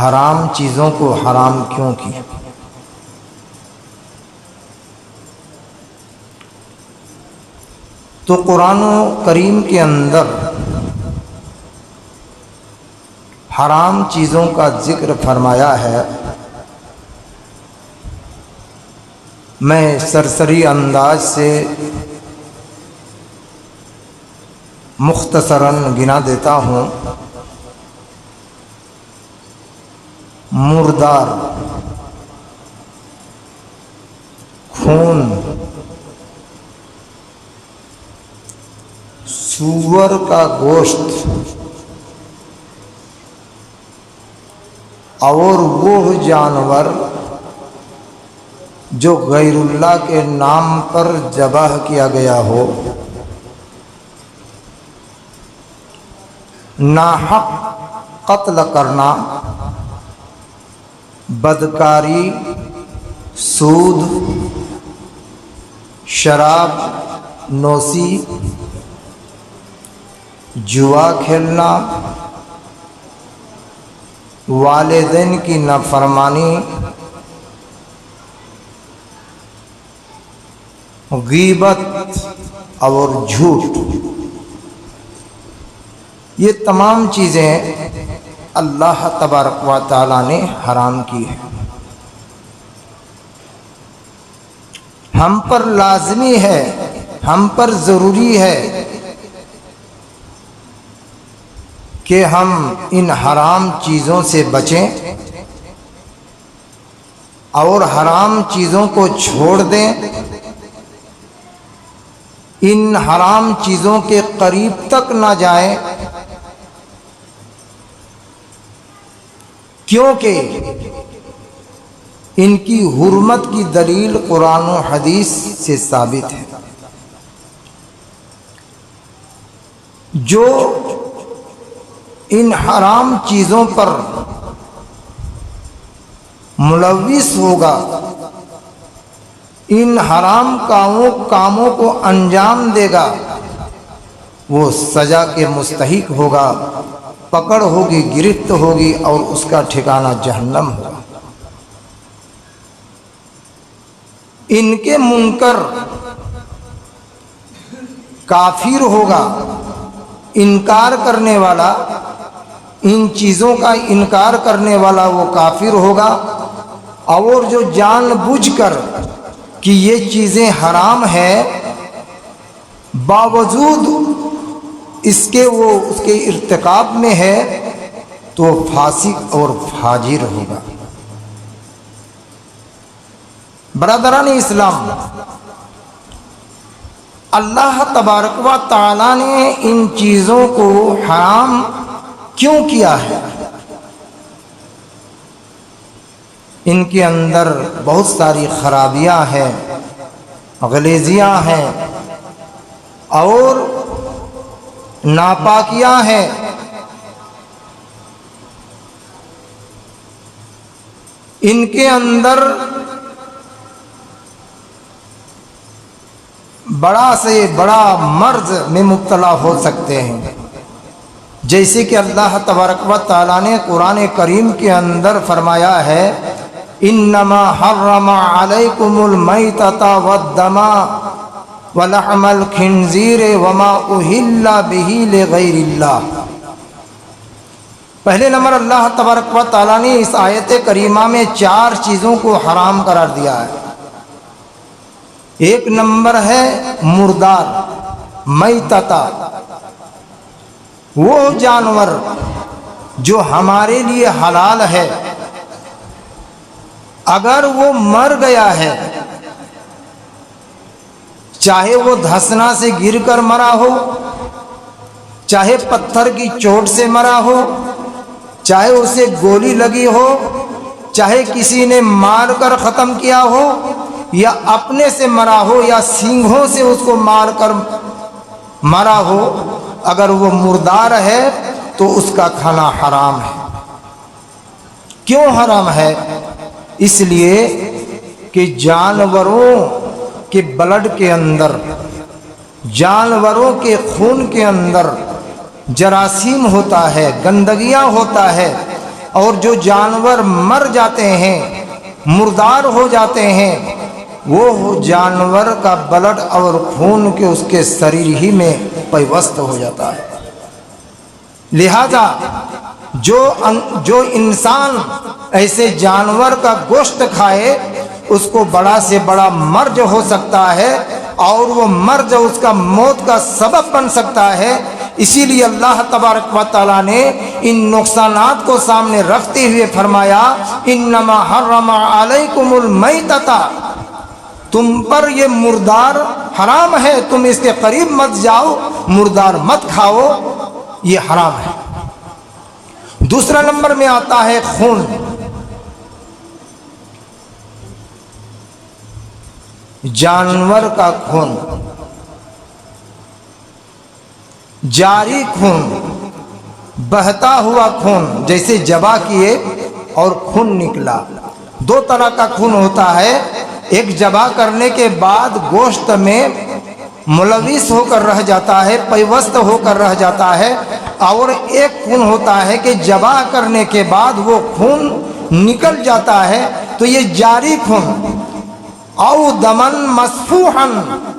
حرام چیزوں کو حرام کیوں کیا؟ تو قرآن کریم کے اندر حرام چیزوں کا ذکر فرمایا ہے۔ میں سرسری انداز سے مختصراً گنا دیتا ہوں۔ مردار، خون، سور کا گوشت اور وہ جانور جو غیر اللہ کے نام پر ذبح کیا گیا ہو، ناحق قتل کرنا، بدکاری، سود، شراب نوشی، جوا کھیلنا، والدین کی نافرمانی، غیبت اور جھوٹ، یہ تمام چیزیں اللہ تبارک و تعالیٰ نے حرام کی ہے۔ ہم پر لازمی ہے، ہم پر ضروری ہے کہ ہم ان حرام چیزوں سے بچیں اور حرام چیزوں کو چھوڑ دیں، ان حرام چیزوں کے قریب تک نہ جائیں، کیونکہ ان کی حرمت کی دلیل قرآن و حدیث سے ثابت ہے۔ جو ان حرام چیزوں پر ملوث ہوگا، ان حرام کاموں کو انجام دے گا، وہ سزا کے مستحق ہوگا، پکڑ ہوگی، گرفت ہوگی اور اس کا ٹھکانہ جہنم ہوگا۔ ان کے منکر کافر ہوگا، انکار کرنے والا، ان چیزوں کا انکار کرنے والا وہ کافر ہوگا، اور جو جان بوجھ کر کہ یہ چیزیں حرام ہیں باوجود اس کے وہ اس کے ارتکاب میں ہے تو فاسق اور فاجر ہوگا۔ برادران اسلام، اللہ تبارک و تعالیٰ نے ان چیزوں کو حرام کیوں کیا ہے؟ ان کے اندر بہت ساری خرابیاں ہیں، غلیظیاں ہیں اور ناپاکیاں ہیں۔ ان کے اندر بڑا سے بڑا مرض میں مبتلا ہو سکتے ہیں، جیسے کہ اللہ تبارک و تعالیٰ نے قرآن کریم کے اندر فرمایا ہے، انما حرم علیکم المیتۃ والدم ولحم الخنزیر وما اہل بہ لغیر اللہ۔ پہلے نمبر اللہ تبارک و تعالیٰ نے اس آیت کریمہ میں 4 چیزوں کو حرام قرار دیا ہے۔ ایک نمبر ہے مردار، میتۃ، وہ جانور جو ہمارے لیے حلال ہے، اگر وہ مر گیا ہے، چاہے وہ دھسنا سے گر کر مرا ہو، چاہے پتھر کی چوٹ سے مرا ہو، چاہے اسے گولی لگی ہو، چاہے کسی نے مار کر ختم کیا ہو، یا اپنے سے مرا ہو، یا سینگوں سے اس کو مار کر مرا ہو، اگر وہ مردار ہے تو اس کا کھانا حرام ہے۔ کیوں حرام ہے؟ اس لیے کہ جانوروں کے بلڈ کے اندر، جانوروں کے خون کے اندر جراثیم ہوتا ہے، گندگیاں ہوتا ہے، اور جو جانور مر جاتے ہیں، مردار ہو جاتے ہیں، وہ جانور کا بلڈ اور خون کے اس کے شریر ہی میں پیوست ہو جاتا ہے۔ لہذا جو انسان ایسے جانور کا گوشت کھائے اس کو بڑا سے بڑا مرض ہو سکتا ہے، اور وہ مرض اس کا موت کا سبب بن سکتا ہے۔ اسی لیے اللہ تبارک و تعالیٰ نے ان نقصانات کو سامنے رکھتے ہوئے فرمایا انما حرم علیکم المیتۃ، تم پر یہ مردار حرام ہے، تم اس کے قریب مت جاؤ، مردار مت کھاؤ، یہ حرام ہے۔ دوسرا نمبر میں آتا ہے خون۔ جانور کا خون، جاری خون، بہتا ہوا خون، جیسے ذبح کیے اور خون نکلا۔ دو طرح کا خون ہوتا ہے، ایک ذبح کرنے کے بعد گوشت میں ملوث ہو کر رہ جاتا ہے، پیوست ہو کر رہ جاتا ہے، اور ایک خون ہوتا ہے کہ ذبح کرنے کے بعد وہ خون نکل جاتا ہے، تو یہ جاری خون او دمن مسفوحا،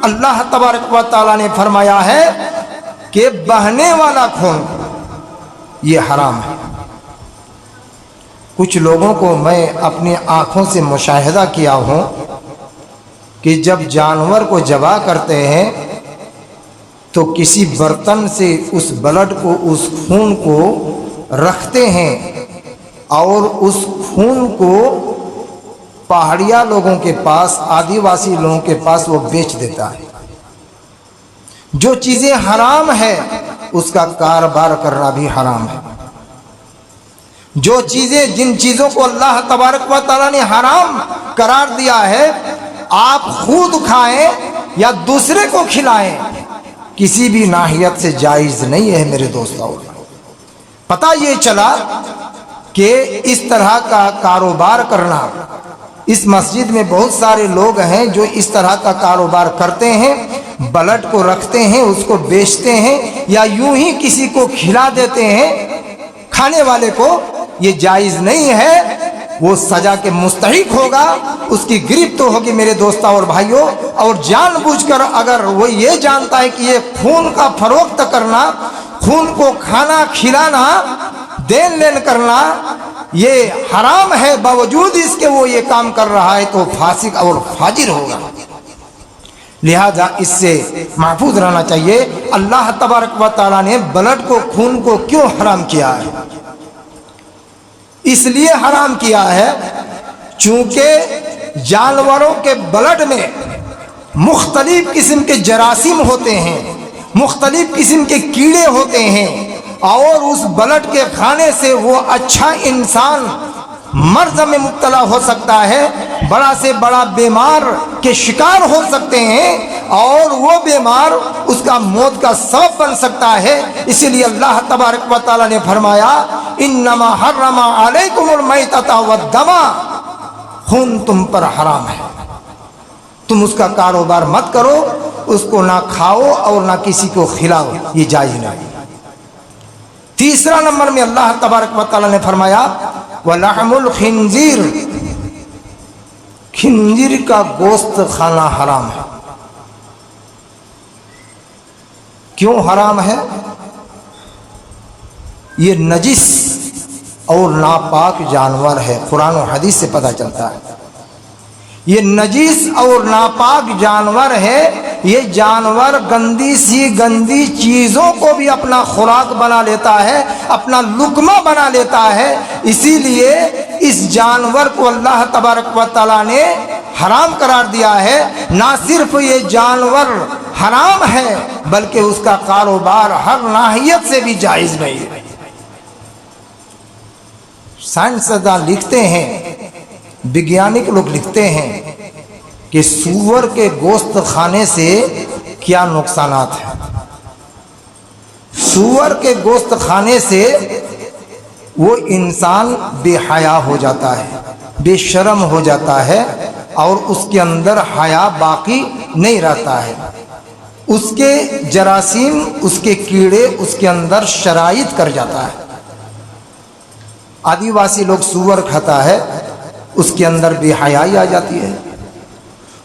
اللہ تبارک و تعالیٰ نے فرمایا ہے کہ بہنے والا خون یہ حرام ہے۔ کچھ لوگوں کو میں اپنی آنکھوں سے مشاہدہ کیا ہوں کہ جب جانور کو ذبح کرتے ہیں تو کسی برتن سے اس بلڈ کو، اس خون کو رکھتے ہیں، اور اس خون کو پہاڑیا لوگوں کے پاس، آدیواسی لوگوں کے پاس وہ بیچ دیتا ہے۔ جو چیزیں حرام ہے اس کا کاروبار کرنا بھی حرام ہے۔ جو چیزیں، جن چیزوں کو اللہ تبارک و تعالیٰ نے حرام قرار دیا ہے، آپ خود کھائیں یا دوسرے کو کھلائیں، کسی بھی ناحیت سے جائز نہیں ہے میرے دوستوں۔ پتہ یہ چلا کہ اس طرح کا کاروبار کرنا، اس مسجد میں بہت سارے لوگ ہیں جو اس طرح کا کاروبار کرتے ہیں، بلڈ کو رکھتے ہیں، اس کو بیچتے ہیں، یا یوں ہی کسی کو کھلا دیتے ہیں کھانے والے کو، یہ جائز نہیں ہے، وہ سزا کے مستحق ہوگا، اس کی گرفت ہوگی میرے دوستوں اور بھائیوں۔ اور جان بوجھ کر اگر وہ یہ جانتا ہے کہ یہ خون کا فروخت کرنا، خون کو کھانا کھلانا، دین لین کرنا یہ حرام ہے، باوجود اس کے وہ یہ کام کر رہا ہے، تو فاسق اور فاجر ہوگا۔ لہذا اس سے محفوظ رہنا چاہیے۔ اللہ تبارک و تعالیٰ نے بلڈ کو، خون کو کیوں حرام کیا ہے؟ اس لیے حرام کیا ہے چونکہ جانوروں کے بلڈ میں مختلف قسم کے جراثیم ہوتے ہیں، مختلف قسم کے کیڑے ہوتے ہیں، اور اس بلڈ کے کھانے سے وہ اچھا انسان مرض میں مبتلا ہو سکتا ہے، بڑا سے بڑا بیمار کے شکار ہو سکتے ہیں، اور وہ بیمار اس کا موت کا سبب بن سکتا ہے۔ اسی لیے اللہ تبارک و تعالیٰ نے فرمایا انما حرم علیکم المیتۃ والدم، خون تم پر حرام ہے، تم اس کا کاروبار مت کرو، اس کو نہ کھاؤ اور نہ کسی کو کھلاؤ، یہ جائز نہیں۔ تیسرا نمبر میں اللہ تبارک و تعالیٰ نے فرمایا وَلَحْمُ الْخِنْزِيرِ، خنزیر کا گوشت کھانا حرام ہے۔ کیوں حرام ہے؟ یہ نجس اور ناپاک جانور ہے، قرآن و حدیث سے پتہ چلتا ہے۔ یہ نجس اور ناپاک جانور ہے، یہ جانور گندی سی گندی چیزوں کو بھی اپنا خوراک بنا لیتا ہے، اپنا لقمہ بنا لیتا ہے۔ اسی لیے اس جانور کو اللہ تبارک و تعالیٰ نے حرام قرار دیا ہے۔ نہ صرف یہ جانور حرام ہے بلکہ اس کا کاروبار ہر ناحیت سے بھی جائز نہیں ہے۔ سائنسداں لکھتے ہیں، وگیانک لوگ لکھتے ہیں کہ سور کے گوشت کھانے سے کیا نقصانات ہیں۔ سور کے گوشت کھانے سے وہ انسان بے حیا ہو جاتا ہے، بے شرم ہو جاتا ہے، اور اس کے اندر حیا باقی نہیں رہتا ہے۔ اس کے جراثیم، اس کے کیڑے اس کے اندر شرائط کر جاتا ہے۔ आदिवासी लोग सूअर खाता है, उसके अंदर भी हयाई आ जाती है।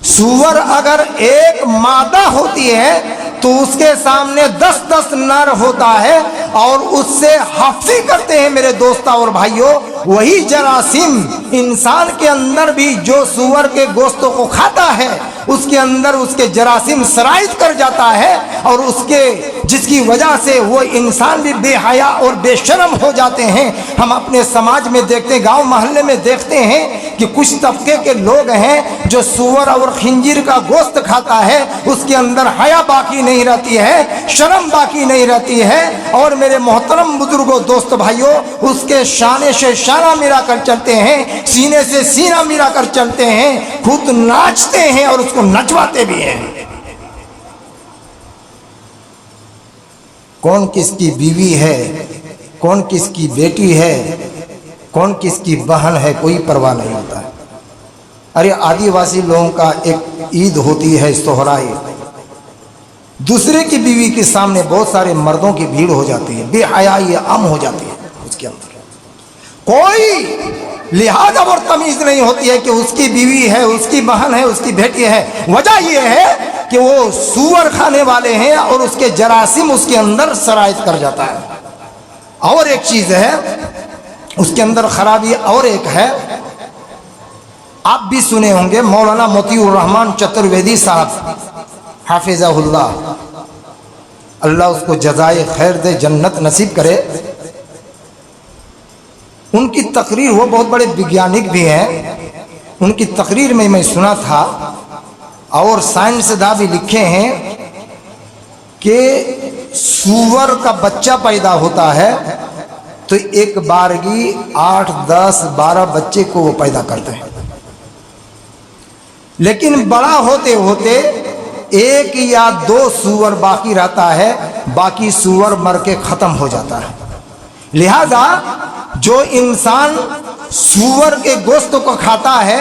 सूअर अगर एक मादा होती है तो उसके सामने 10-10 नर होता है और उससे हाफी करते हैं मेरे दोस्तों और भाइयों। वही जरासीम इंसान के अंदर भी जो सूअर के गोश्तों को खाता है उसके अंदर उसके जरासीम सराइत कर जाता है और उसके जिसकी वजह से वो इंसान भी बेहया और बेशर्म हो जाते हैं। हम अपने समाज में देखते हैं, गांव मोहल्ले में देखते हैं कि कुछ तबके के लोग हैं जो सूअर और खंजीर का गोश्त खाता है, उसके अंदर हया बाकी नहीं रहती है, शर्म बाकी नहीं रहती है। और मेरे मोहतरम बुजुर्गों, दोस्त भाइयों, उसके शाने से शाना मिला कर चलते हैं, सीने से सीना मिला कर चलते हैं, खुद नाचते हैं और उसको नचवाते भी हैं। कौन किसकी बीवी है, कौन किसकी बेटी है, कौन किसकी बहन है, कोई परवाह नहीं होता है। अरे आदिवासी लोगों का एक ईद होती है सोहराई, दूसरे की बीवी के सामने बहुत सारे मर्दों की भीड़ हो जाती है, बेहयाई आम हो जाती है। उसके अंदर कोई लिहाज और तमीज नहीं होती है कि उसकी बीवी है, उसकी बहन है, उसकी बेटी है। वजह यह है कि वो सूअर खाने वाले हैं और उसके जरासीम उसके अंदर सरायत कर जाता है। और एक चीज है उसके अंदर खराबी, और एक है, आप भी सुने होंगे, मौलाना मोतीउर रहमान चतुर्वेदी साहब हाफिज़हुल्लाह, अल्लाह उसको जज़ाए खैर दे, जन्नत नसीब करे। उनकी तकरीर, वो बहुत बड़े वैज्ञानिक भी हैं, उनकी तकरीर में मैं सुना था और साइंसदां भी लिखे हैं कि सूअर का बच्चा पैदा होता है तो एक बारगी 8, 10, 12 बच्चे को वो पैदा करते हैं, लेकिन बड़ा होते होते 1 या 2 सूअर बाकी रहता है, बाकी सूअर मर के खत्म हो जाता है। लिहाजा जो इंसान सूअर के गोश्त को खाता है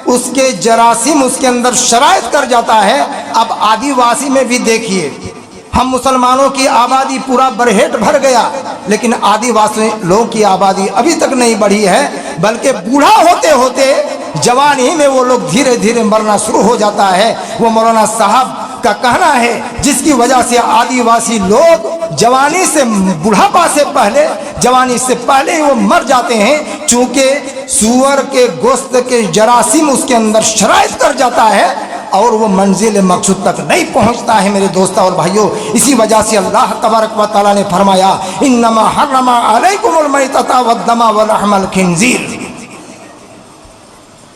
उसके जरासीम उसके अंदर शरायत कर जाता है। अब आदिवासी में भी देखिए, हम मुसलमानों की आबादी पूरा बरहेट भर गया, लेकिन आदिवासी लोगों की आबादी अभी तक नहीं बढ़ी है, बल्कि बूढ़ा होते होते जवानी में वो लोग धीरे धीरे मरना शुरू हो जाता है। वो मौलाना साहब का कहना है, जिसकी वजह से आदिवासी लोग जवानी से बुढ़ापा से पहले, जवानी से पहले ही वो मर जाते हैं, चूंकि सूअर के गोश्त के जरासीम उसके अंदर शरायत कर जाता है और वो मंजिल मकसूद तक नहीं पहुंचता है मेरे दोस्तों और भाइयों। इसी वजह से अल्लाह तबारक व तआला ने फरमाया, इन्नमा हर्रमा अलैकुमुल मैतता वद्दमा व लहमल खिंजीर,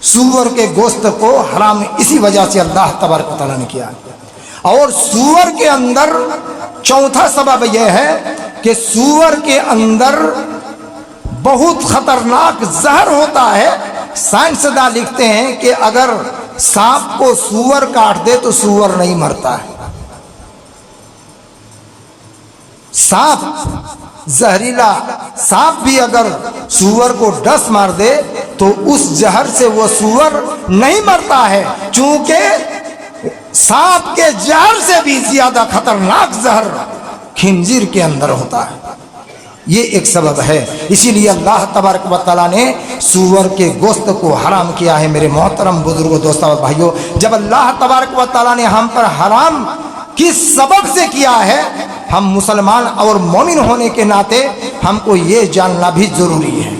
सूअर के गोश्त को हराम इसी वजह से अल्लाह तबारक व तआला ने किया। और सूअर के अंदर चौथा सबब यह है कि सूअर के अंदर बहुत खतरनाक जहर होता है। साइंसदां लिखते हैं कि अगर सांप को सूअर काट दे तो सूअर नहीं मरता है। सांप, जहरीला सांप भी अगर सूअर को डस मार दे तो उस जहर से वो सूअर नहीं मरता है, चूंकि सांप के जहर से भी ज्यादा खतरनाक जहर खिंजीर के अंदर होता है। ये एक सबब है, इसीलिए अल्लाह तबारक व तआला ने सूअर के गोश्त को हराम किया है। मेरे मोहतरम बुजुर्गों, दोस्तों और भाइयों, जब अल्लाह तबारक व तआला ने हम पर हराम किस सबब से किया है, हम मुसलमान और मोमिन होने के नाते हमको ये जानना भी जरूरी है।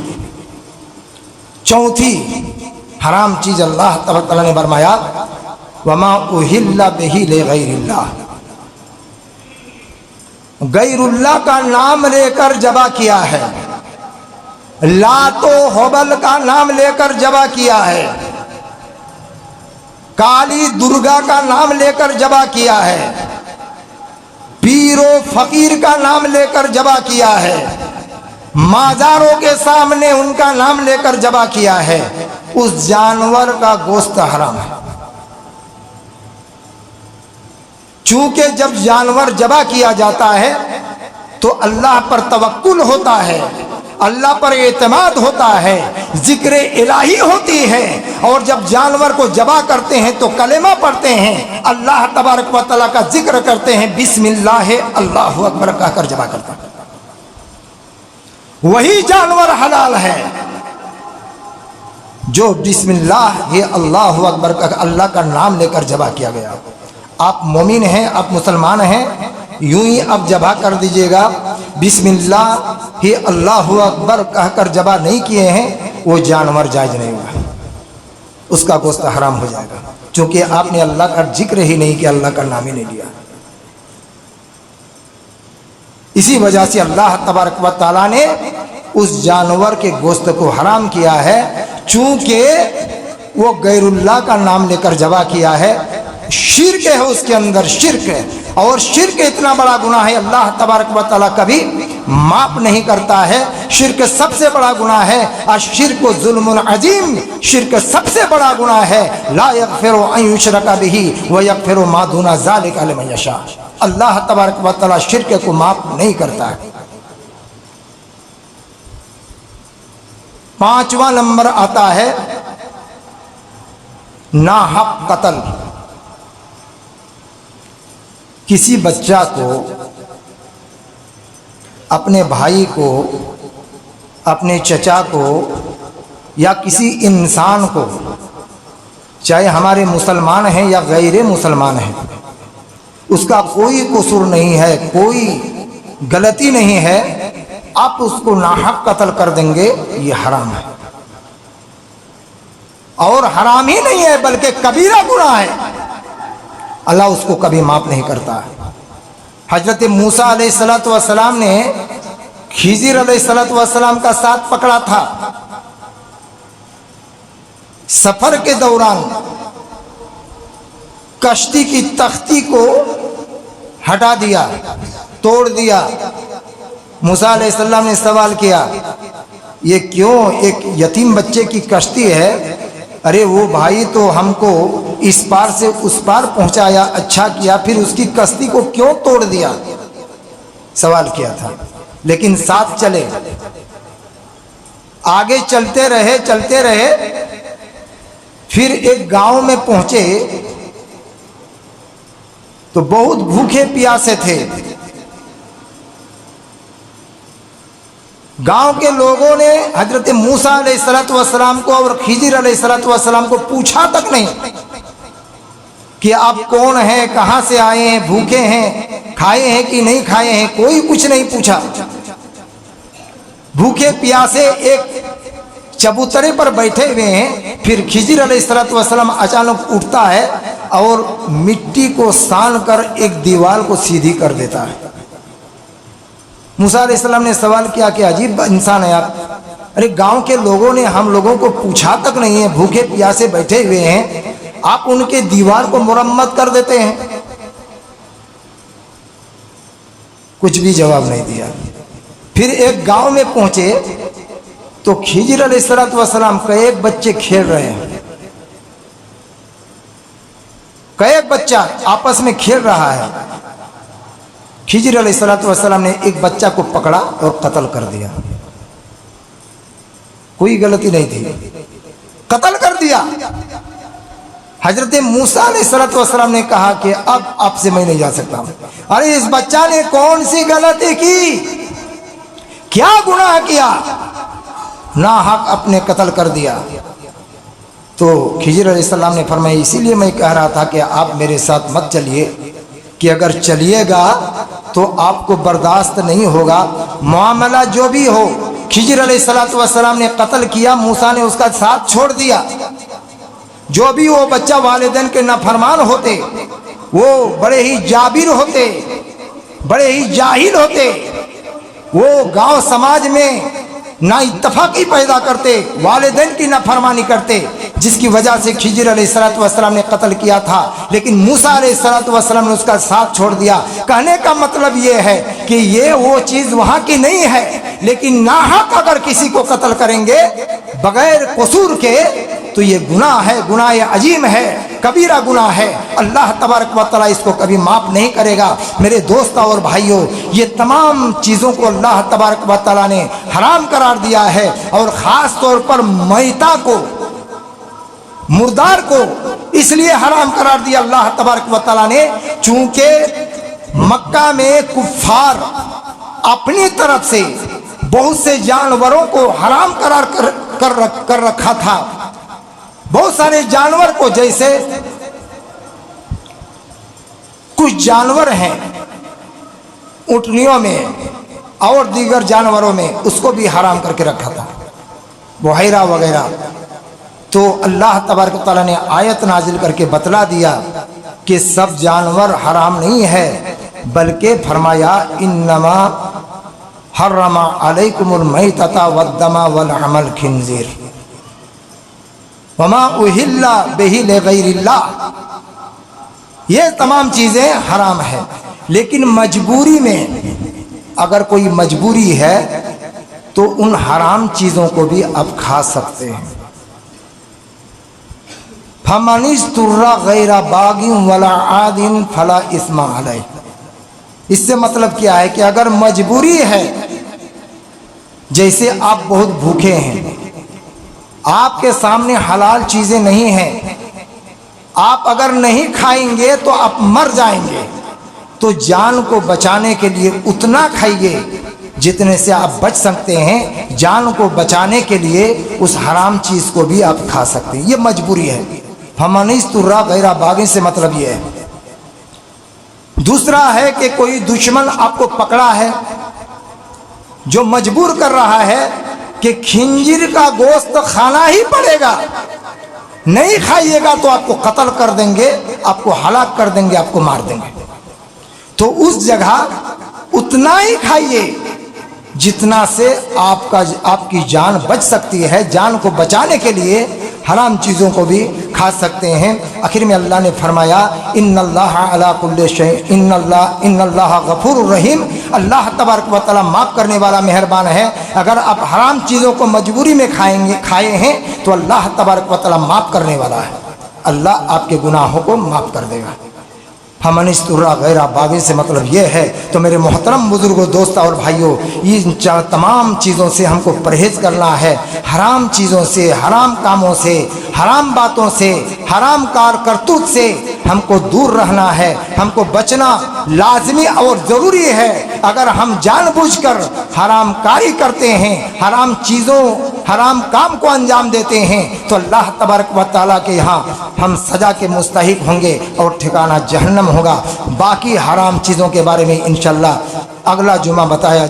चौथी हराम चीज अल्लाह तबारक व तआला ने फरमाया, वमा उहिल्ला बिही लिगैरिल्लाह, गैरुल्लाह का नाम लेकर जबा किया है, लातो होबल का नाम लेकर जबा किया है, काली दुर्गा का नाम लेकर जबा किया है, पीरो फकीर का नाम लेकर जबा किया है, माजारों के सामने उनका नाम लेकर जबा किया है, उस जानवर का गोश्त हराम है। चूंकि जब जानवर जबा किया जाता है तो अल्लाह पर तवक्कुल होता है, अल्लाह पर एतमाद होता है, जिक्र इलाही होती है, और जब जानवर को जबा करते हैं तो कलेमा पढ़ते हैं, अल्लाह तबारक व तआला का जिक्र करते हैं, बिस्मिल्लाह अल्लाहु अकबर कहकर जबा करते हैं। वही जानवर हलाल है जो बिस्मिल्लाह ये अल्लाहु अकबर का अल्लाह का नाम लेकर ज़बह किया गया। आप मोमिन हैं, आप मुसलमान हैं, यूं ही अब ज़बह कर दीजिएगा, बिस्मिल्लाह ये अल्लाहु अकबर कहकर ज़बह नहीं किए हैं, वो जानवर जायज़ नहीं होगा, उसका गोश्त हराम हो जाएगा, क्योंकि आपने अल्लाह का जिक्र ही नहीं किया, अल्लाह का नाम ही नहीं लिया। इसी वजह से अल्लाह तबारक व तआला ने उस जानवर के गोश्त को हराम किया है, चूंकि वो गैरुल्लाह का नाम लेकर ज़बह किया है। शिर्क है, उसके अंदर शिर्क है, और शिर्क इतना बड़ा गुनाह है, अल्लाह तबारक व तआला कभी माफ नहीं करता है। शिर्क सबसे बड़ा गुनाह है, अश्शिर्क ज़ुल्मुन अज़ीम, शिर्क सबसे बड़ा गुनाह है। ला यग़फ़िरु अन युशरका बिही व यग़फ़िरु मा दूना ज़ालिका लिमन यशा। अल्लाह तबारक व तआला शिर्क को माफ नहीं करता है। 5वां नंबर आता है नाहक कत्ल। किसी बच्चा को, अपने भाई को, अपने चचा को या किसी इंसान को, चाहे हमारे मुसलमान हैं या गैर मुसलमान हैं, उसका कोई कसूर नहीं है, कोई गलती नहीं है, आप उसको नाहक कत्ल कर देंगे, ये हराम है। और हराम ही नहीं है बल्कि कबीरा गुनाह है, अल्लाह उसको कभी माफ नहीं करता है। हजरत मूसा अलैहिस्सलातु वस्सलाम ने खिज़िर अलैहिस्सलातु वस्सलाम का साथ पकड़ा था। सफर के दौरान कश्ती की तख्ती को हटा दिया, तोड़ दिया। मूसा अलैहिस्सलाम ने सवाल किया, ये क्यों, एक यतीम बच्चे की कश्ती है, अरे वो भाई तो हमको इस पार से उस पार पहुंचाया, अच्छा किया, फिर उसकी कश्ती को क्यों तोड़ दिया, सवाल किया था। लेकिन साथ चले, आगे चलते रहे, फिर एक गांव में पहुंचे तो बहुत भूखे प्यासे थे। गांव के लोगों ने हजरत मूसा अलैहिस्सलातु वस्सलाम को और खिज़िर अलैहिस्सलातु वस्सलाम को पूछा तक नहीं कि आप कौन हैं, कहां से आए हैं, भूखे हैं, खाए हैं कि नहीं खाए हैं, कोई कुछ नहीं पूछा। भूखे प्यासे एक चबूतरे पर बैठे हुए हैं। फिर खिज़िर अलैहिस्सलातु वस्सलाम अचानक उठता है और मिट्टी को सान कर एक दीवार को सीधी कर देता है। मूसा अलैहिस्सलाम ने सवाल किया कि अजीब इंसान है आप, अरे गांव के लोगों ने हम लोगों को पूछा तक नहीं है, भूखे प्यासे बैठे हुए हैं, आप उनके दीवार को मुरम्मत कर देते हैं। कुछ भी जवाब नहीं दिया। फिर एक गांव में पहुंचे तो खिज़िर अलैहिस्सलातु वस्सलाम कई बच्चे खेल रहे हैं, कई बच्चा आपस में खेल रहा है। खिज़िर अलैहिस्सलातु वस्सलाम ने एक बच्चा को पकड़ा और कत्ल कर दिया। कोई गलती नहीं थी, कत्ल कर दिया। हजरत मूसा अलैहिस्सलातु वस्सलाम ने कहा कि अब आपसे मैं नहीं जा सकता। अरे इस बच्चा ने कौन सी गलती की, क्या गुनाह किया, नाहक अपने कत्ल कर दिया। तो खिज़िर अलैहिस्सलाम ने फरमाया, इसीलिए मैं कह रहा था कि आप मेरे साथ मत चलिए, कि अगर चलिएगा तो आपको बर्दाश्त नहीं होगा। मामला जो भी हो, खिज़िर अलैहिस्सलातु वस्सलाम ने कत्ल किया, मूसा ने उसका साथ छोड़ दिया। जो भी वो बच्चा वालिदैन के नाफरमान होते, वो बड़े ही जाबिर होते, बड़े ही जाहिल होते, वो गांव समाज में ना इत्तफाकी पैदा करते, वालिदैन की नाफरमानी करते, जिसकी वजह से खिज़िर अलैहिस्सलातु वस्सलाम ने कत्ल किया था। लेकिन मूसा अलैहिस्सलातु वस्सलाम ने उसका साथ छोड़ दिया। कहने का मतलब ये है कि ये वो चीज़ वहाँ की नहीं है, लेकिन नाहक अगर किसी को कत्ल करेंगे बगैर कसूर के तो ये गुनाह है, गुनाह अजीम है, कबीरा गुनाह है। अल्लाह तबारक व तआला इसको कभी माफ़ नहीं करेगा। मेरे दोस्त और भाइयों, ये तमाम चीज़ों को अल्लाह तबारक व तआला ने हराम करार दिया है, और ख़ास तौर पर मैता को, मुर्दार को इसलिए हराम करार दिया अल्लाह तबारक व तआला ने, चूँकि मक्का में कुफ्फार अपनी तरफ से बहुत से जानवरों को हराम करार कर रखा था। बहुत सारे जानवर को, जैसे कुछ जानवर हैं ऊँटनियों में और दीगर जानवरों में, उसको भी हराम करके रखा था, बुहैरा वगैरह। तो अल्लाह तबारक व तआला ने आयत नाजिल करके बतला दिया कि सब जानवर हराम नहीं है, बल्कि फरमाया इन्नमा हर्रमा अलैकुमुल मैतता वद्दमा वल अमल खिंजीर वमा उहिल्ला बिही लिगैरिल्लाह। ये तमाम चीज़ें हराम है, लेकिन मजबूरी में, अगर कोई मजबूरी है तो उन हराम चीज़ों को भी आप खा सकते हैं। फमनिस्तुर्रा गैरा बागिन वला आदिन फला इस्मा अलैह। इससे मतलब क्या है कि अगर मजबूरी है, जैसे आप बहुत भूखे हैं, आपके सामने हलाल चीज़ें नहीं हैं, आप अगर नहीं खाएंगे तो आप मर जाएंगे, तो जान को बचाने के लिए उतना खाइए जितने से आप बच सकते हैं। जान को बचाने के लिए उस हराम चीज़ को भी आप खा सकते हैं, ये मजबूरी है। फमनिस्तुर्रा गैरा बागिन से मतलब ये है। दूसरा है कि कोई दुश्मन आपको पकड़ा है जो मजबूर कर रहा है कि खिंजीर का गोश्त खाना ही पड़ेगा, नहीं खाइएगा तो आपको कत्ल कर देंगे, आपको हलाक कर देंगे, आपको मार देंगे। तो उस जगह उतना ही खाइए जितना से आपकी जान बच सकती है। जान को बचाने के लिए हराम चीज़ों को भी खा सकते हैं। आखिर में अल्लाह ने फरमाया इन्नल्लाह अला कुल्लि शै इन्नल्लाह गफूरुर रहीम। अल्लाह तबारक व तआला माफ़ करने वाला मेहरबान है। अगर आप हराम चीज़ों को मजबूरी में खाए हैं तो अल्लाह तबारक व तआला माफ़ करने वाला है, अल्लाह आपके गुनाहों को माफ़ कर देगा। फमनिस्तुर्रा गैरा बागिन से मतलब ये है। तो मेरे मोहतरम बुजुर्गों, दोस्तों और भाइयों, इन तमाम चीज़ों से हमको परहेज़ करना है। हराम चीज़ों से, हराम कामों से, हराम बातों से, हराम कार करतूत से हमको दूर रहना है, हमको बचना लाजमी और ज़रूरी है। अगर हम जानबूझकर हराम कारी करते हैं, हराम चीज़ों, हराम काम को अंजाम देते हैं, तो अल्लाह तबारक व तआला के यहाँ हम सज़ा के मुस्तहिक होंगे और ठिकाना जहन्नम होगा। बाकी हराम चीज़ों के बारे में इंशाअल्लाह अगला जुमा बताया